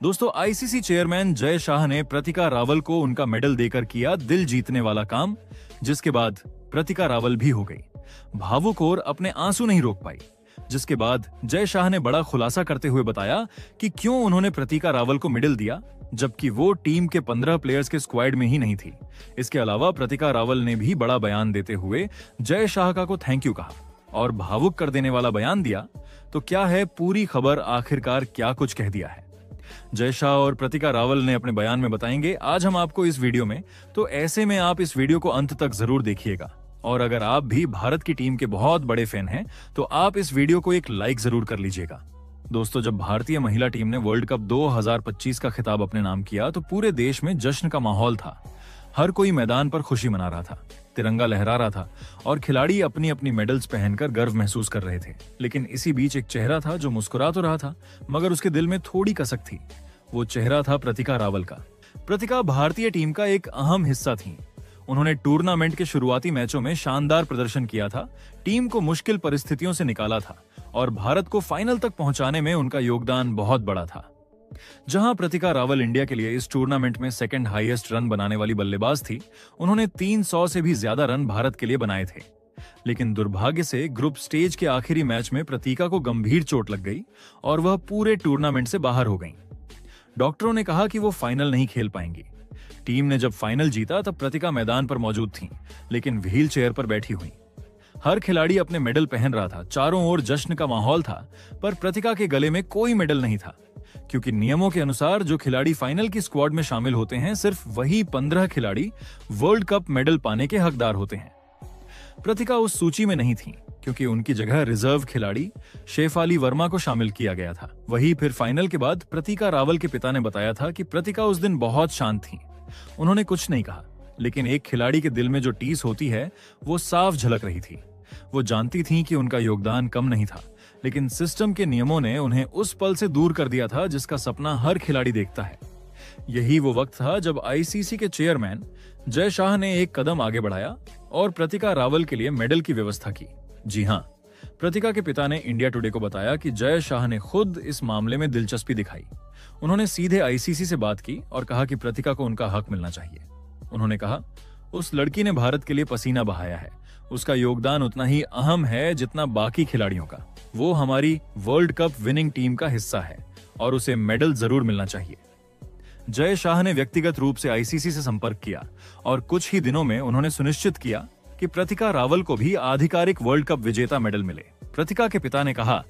दोस्तों, ICC chairman Jay Shah ने प्रतिका रावल को उनका मेडल देकर किया दिल जीतने वाला काम, जिसके बाद प्रतिका रावल भी हो गई भावुक और अपने आंसू नहीं रोक पाई। जिसके बाद जय शाह ने बड़ा खुलासा करते हुए बताया कि क्यों उन्होंने प्रतिका रावल को मेडल दिया, जबकि वो टीम के 15 प्लेयर्स के स्क्वाड में ही नहीं थी। इसके अलावा प्रतिका रावल ने भी बड़ा बयान देते हुए जय शाह का को थैंक यू कहा और भावुक कर देने वाला बयान दिया। तो क्या है पूरी खबर, आखिरकार क्या कुछ कह दिया है जय शाह और प्रतिका रावल ने अपने बयान में बताएंगे आज हम आपको इस वीडियो में। तो ऐसे में आप इस वीडियो को अंत तक जरूर देखिएगा और अगर आप भी भारत की टीम के बहुत बड़े फैन हैं तो आप इस वीडियो को एक लाइक जरूर कर लीजिएगा। दोस्तों, जब भारतीय महिला टीम ने वर्ल्ड कप 2025 का खिताब अपने नाम किया तो पूरे देश में जश्न का माहौल था। हर कोई मैदान पर खुशी मना रहा था, तिरंगा लहरा रहा था और खिलाड़ी अपनी अपनी मेडल्स पहनकर गर्व महसूस कर रहे थे। लेकिन इसी बीच एक चेहरा था जो मुस्कुरा तो रहा था मगर उसके दिल में थोड़ी कसक थी। वो चेहरा था प्रतिका रावल का। प्रतिका भारतीय टीम का एक अहम हिस्सा थी। उन्होंने टूर्नामेंट के शुरुआती मैचों में शानदार प्रदर्शन किया था, टीम को मुश्किल परिस्थितियों से निकाला था और भारत को फाइनल तक पहुंचाने में उनका योगदान बहुत बड़ा था। जहां प्रतिका रावल इंडिया के लिए इस टूर्नामेंट में सेकंड हाईएस्ट रन बनाने वाली बल्लेबाज थी, उन्होंने 300 से भी ज्यादा रन भारत के लिए बनाए थे। लेकिन दुर्भाग्य से ग्रुप स्टेज के आखिरी मैच में प्रतिका को गंभीर चोट लग गई और वह पूरे टूर्नामेंट से बाहर हो गईं। डॉक्टरों ने कहा कि वो फाइनल नहीं खेल पाएंगी। टीम ने जब फाइनल जीता तब प्रतिका मैदान पर मौजूद थीं, लेकिन व्हील चेयर पर बैठी हुई। हर खिलाड़ी अपने मेडल पहन रहा था, चारों ओर जश्न का माहौल था, पर प्रतिका के गले में कोई मेडल नहीं था, क्योंकि नियमों के अनुसार जो खिलाड़ी फाइनल की स्क्वाड में शामिल होते हैं सिर्फ वही 15 खिलाड़ी वर्ल्ड कप मेडल पाने के हकदार होते हैं। प्रतिका उस सूची में नहीं थी क्योंकि उनकी जगह रिजर्व खिलाड़ी शेफाली वर्मा को शामिल किया गया था। वही फिर फाइनल के बाद प्रतिका रावल के पिता ने बताया था कि प्रतिका उस दिन बहुत शांत थी। उन्होंने कुछ नहीं कहा, लेकिन एक खिलाड़ी के दिल में जो टीस होती है वो साफ झलक रही थी। वो जानती थी कि उनका योगदान कम नहीं था, लेकिन सिस्टम के नियमों ने उन्हें उस पल से दूर कर दिया था जिसका सपना हर खिलाड़ी देखता है। यही वो वक्त था जब आईसीसी के चेयरमैन जय शाह ने एक कदम आगे बढ़ाया और प्रतिका रावल के लिए मेडल की व्यवस्था की। जी हां, प्रतिका के पिता ने इंडिया टुडे को बताया कि जय शाह ने खुद इस मामले में दिलचस्पी दिखाई। उन्होंने सीधे आईसीसी से बात की और कहा कि प्रतिका को उनका हक मिलना चाहिए। उन्होंने कहा, उस लड़की ने भारत के लिए पसीना बहाया है, उसका योगदान उतना ही अहम है जितना बाकी खिलाड़ियों का। वो हमारी वर्ल्ड कप विनिंग टीम का हिस्सा है और उसे मेडल जरूर मिलना चाहिए। जय शाह ने व्यक्तिगत रूप से आईसीसी से संपर्क किया और कुछ ही दिनों में उन्होंने सुनिश्चित किया कि प्रतिका रावल को भी आधिकारिक वर्ल्ड कप विजेता मेडल मिले। प्रतिका के पिता ने कहा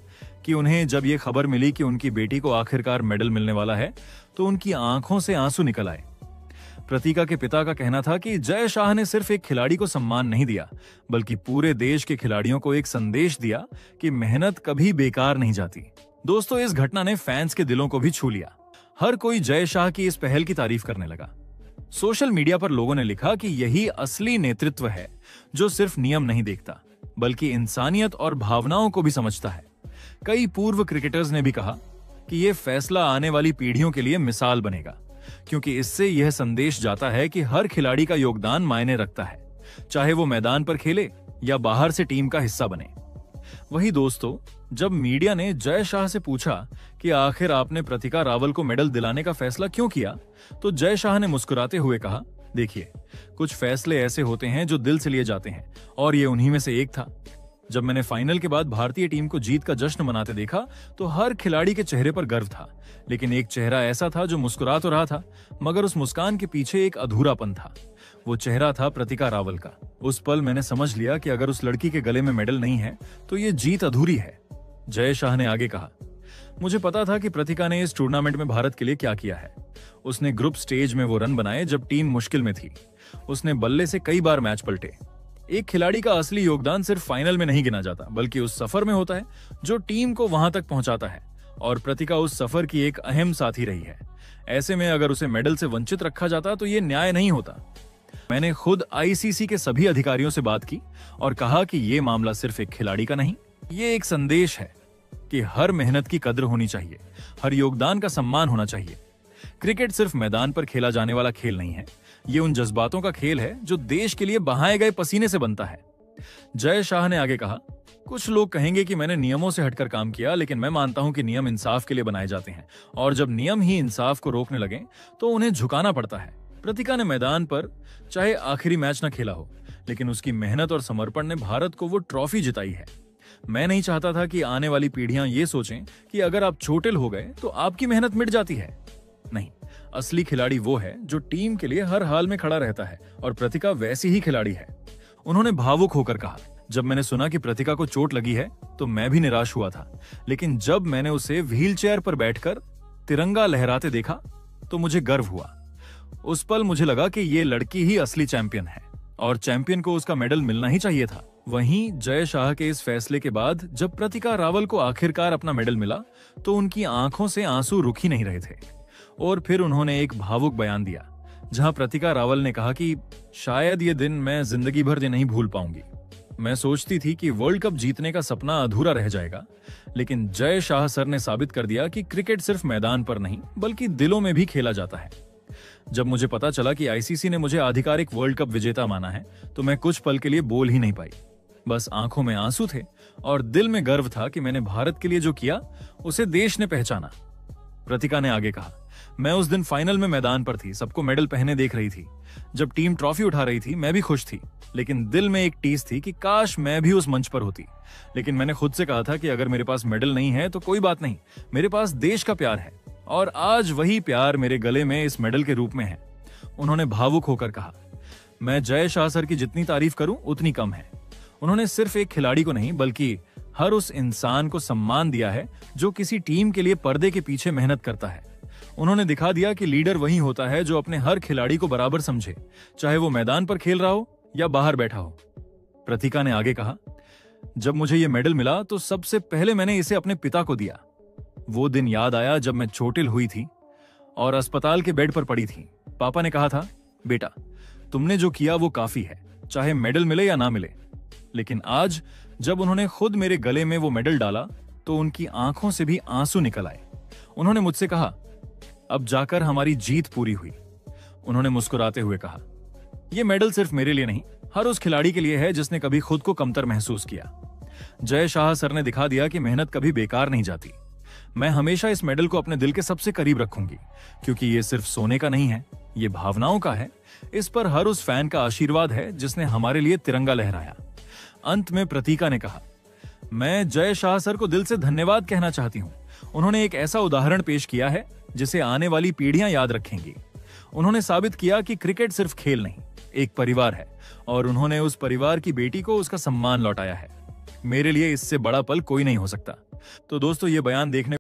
कि उन्हें जब ये खबर मिली कि उनकी बेटी को आखिरकार मेडल मिलने वाला है तो उनकी आंखों से आंसू निकल आए। प्रतिका के पिता का कहना था कि जय शाह ने सिर्फ एक खिलाड़ी को सम्मान नहीं दिया, बल्कि पूरे देश के खिलाड़ियों को एक संदेश दिया कि मेहनत कभी बेकार नहीं जाती। दोस्तों, इस घटना ने फैंस के दिलों को भी छू लिया। हर कोई जय शाह की इस पहल की तारीफ करने लगा। सोशल मीडिया पर लोगों ने लिखा कि यही असली नेतृत्व है जो सिर्फ नियम नहीं देखता, बल्कि इंसानियत और भावनाओं को भी समझता है। कई पूर्व क्रिकेटर्स ने भी कहा कि यह फैसला आने वाली पीढ़ियों के लिए मिसाल बनेगा, क्योंकि इससे यह संदेश जाता है कि हर खिलाड़ी का योगदान मायने रखता है, चाहे वो मैदान पर खेले या बाहर से टीम का हिस्सा बने। वही दोस्तों, जब मीडिया ने जय शाह से पूछा कि आखिर आपने प्रतिका रावल को मेडल दिलाने का फैसला क्यों किया, तो जय शाह ने मुस्कुराते हुए कहा, देखिए, कुछ फैसले ऐसे होते हैं जो दिल से लिए जाते हैं और ये उन्हीं में से एक था। जब मैंने फाइनल के बाद भारतीय टीम को जीत का जश्न मनाते देखा तो हर खिलाड़ी के चेहरे पर गर्व था, लेकिन एक चेहरा ऐसा था जो मुस्कुरा तो रहा था मगर उस मुस्कान के पीछे एक अधूरापन था। वो चेहरा था प्रतिका रावल का। उस पल मैंने समझ लिया कि अगर उस लड़की के गले में मेडल नहीं है तो ये जीत अधूरी है। जय शाह ने आगे कहा, मुझे पता था कि प्रतिका ने इस टूर्नामेंट में भारत के लिए क्या किया है। उसने ग्रुप स्टेज में वो रन बनाए जब टीम मुश्किल में थी। उसने बल्ले से कई बार मैच पलटे। एक खिलाड़ी का असली योगदान सिर्फ फाइनल में नहीं गिना जाता, बल्कि उस सफर में होता है जो टीम को वहां तक पहुंचाता है, और प्रतिका उस सफर की एक अहम साथी रही है। ऐसे में अगर उसे मेडल से वंचित रखा जाता तो ये न्याय नहीं होता। मैंने खुद आईसीसी के सभी अधिकारियों से बात की और कहा कि ये मामला सिर्फ एक खिलाड़ी का नहीं, ये एक संदेश है कि हर मेहनत की कद्र होनी चाहिए, हर योगदान का सम्मान होना चाहिए। क्रिकेट सिर्फ मैदान पर खेला जाने वाला खेल नहीं है, ये उन जज्बातों का खेल है जो देश के लिए बहाए गए पसीने से बनता है। जय शाह ने आगे कहा, कुछ लोग कहेंगे कि मैंने नियमों से हटकर काम किया, लेकिन मैं मानता हूं कि नियम इंसाफ के लिए बनाए जाते हैं और जब नियम ही इंसाफ को रोकने लगे तो उन्हें झुकाना पड़ता है। प्रतिका ने मैदान पर चाहे आखिरी मैच न खेला हो, लेकिन उसकी मेहनत और समर्पण ने भारत को वो ट्रॉफी जिताई है। मैं नहीं चाहता था कि आने वाली पीढ़ियां ये सोचें कि अगर आप चोटिल हो गए तो आपकी मेहनत मिट जाती है। नहीं, असली खिलाड़ी वो है जो टीम के लिए हर हाल में खड़ा रहता है और प्रतिका वैसी ही खिलाड़ी है। उन्होंने भावुक होकर कहा, जब मैंने सुना कि प्रतिका को चोट लगी है तो मैं भी निराश हुआ था, लेकिन जब मैंने उसे व्हीलचेयर पर बैठकर तिरंगा लहराते देखा तो मुझे गर्व हुआ। उस पल मुझे लगा कि ये लड़की ही असली चैंपियन है और चैंपियन को उसका मेडल मिलना ही चाहिए था। वहीं जय शाह के इस फैसले के बाद जब प्रतिका रावल को आखिरकार अपना मेडल मिला तो उनकी आंखों से आंसू रुक ही नहीं रहे थे और फिर उन्होंने एक भावुक बयान दिया, जहां प्रतिका रावल ने कहा कि शायद ये दिन मैं जिंदगी भर नहीं भूल पाऊंगी। मैं सोचती थी कि वर्ल्ड कप जीतने का सपना अधूरा रह जाएगा, लेकिन जय शाह सर ने साबित कर दिया कि क्रिकेट सिर्फ मैदान पर नहीं बल्कि दिलों में भी खेला जाता है। जब मुझे पता चला कि आईसीसी ने मुझे आधिकारिक वर्ल्ड कप विजेता माना है तो मैं कुछ पल के लिए बोल ही नहीं पाई। बस आंखों में आंसू थे और दिल में गर्व था कि मैंने भारत के लिए जो किया उसे देश ने पहचाना। प्रतिका ने आगे कहा, मैं उस दिन फाइनल में मैदान पर थी, सबको मेडल पहने देख रही थी। जब टीम ट्रॉफी उठा रही थी मैं भी खुश थी, लेकिन दिल में एक टीस थी कि काश मैं भी उस मंच पर होती। लेकिन मैंने खुद से कहा था कि अगर मेरे पास मेडल नहीं है तो कोई बात नहीं, मेरे पास देश का प्यार है और आज वही प्यार मेरे गले में इस मेडल के रूप में है। उन्होंने भावुक होकर कहा, मैं जय शाह सर की जितनी तारीफ करूं उतनी कम है। उन्होंने सिर्फ एक खिलाड़ी को नहीं बल्कि हर उस इंसान को सम्मान दिया है जो किसी टीम के लिए पर्दे के पीछे मेहनत करता है। उन्होंने दिखा दिया कि लीडर वही होता है जो अपने हर खिलाड़ी को बराबर समझे, चाहे वो मैदान पर खेल रहा हो या बाहर बैठा हो। प्रतिका ने आगे कहा, जब मुझे ये मेडल मिला तो सबसे पहले मैंने इसे अपने पिता को दिया। वो दिन याद आया जब मैं चोटिल हुई थी और अस्पताल के बेड पर पड़ी थी। पापा ने कहा था, बेटा तुमने जो किया वो काफी है, चाहे मेडल मिले या ना मिले। लेकिन आज जब उन्होंने खुद मेरे गले में वो मेडल डाला तो उनकी आंखों से भी आंसू निकल आए। उन्होंने मुझसे कहा, अब जाकर हमारी जीत पूरी हुई। उन्होंने मुस्कुराते हुए कहा, यह मेडल सिर्फ मेरे लिए नहीं, हर उस खिलाड़ी के लिए है जिसने कभी खुद को कमतर महसूस किया। जय शाह सर ने दिखा दिया कि मेहनत कभी बेकार नहीं जाती। मैं हमेशा इस मेडल को अपने दिल के सबसे करीब रखूंगी, क्योंकि ये सिर्फ सोने का नहीं है, ये भावनाओं का है। इस पर हर उस फैन का आशीर्वाद है जिसने हमारे लिए तिरंगा लहराया। अंत में प्रतिका ने कहा, मैं जय शाह सर को दिल से धन्यवाद कहना चाहती हूं। उन्होंने एक ऐसा उदाहरण पेश किया है जिसे आने वाली पीढ़ियां याद रखेंगी। उन्होंने साबित किया कि क्रिकेट सिर्फ खेल नहीं, एक परिवार है और उन्होंने उस परिवार की बेटी को उसका सम्मान लौटाया है। मेरे लिए इससे बड़ा पल कोई नहीं हो सकता। तो दोस्तों, ये बयान देखने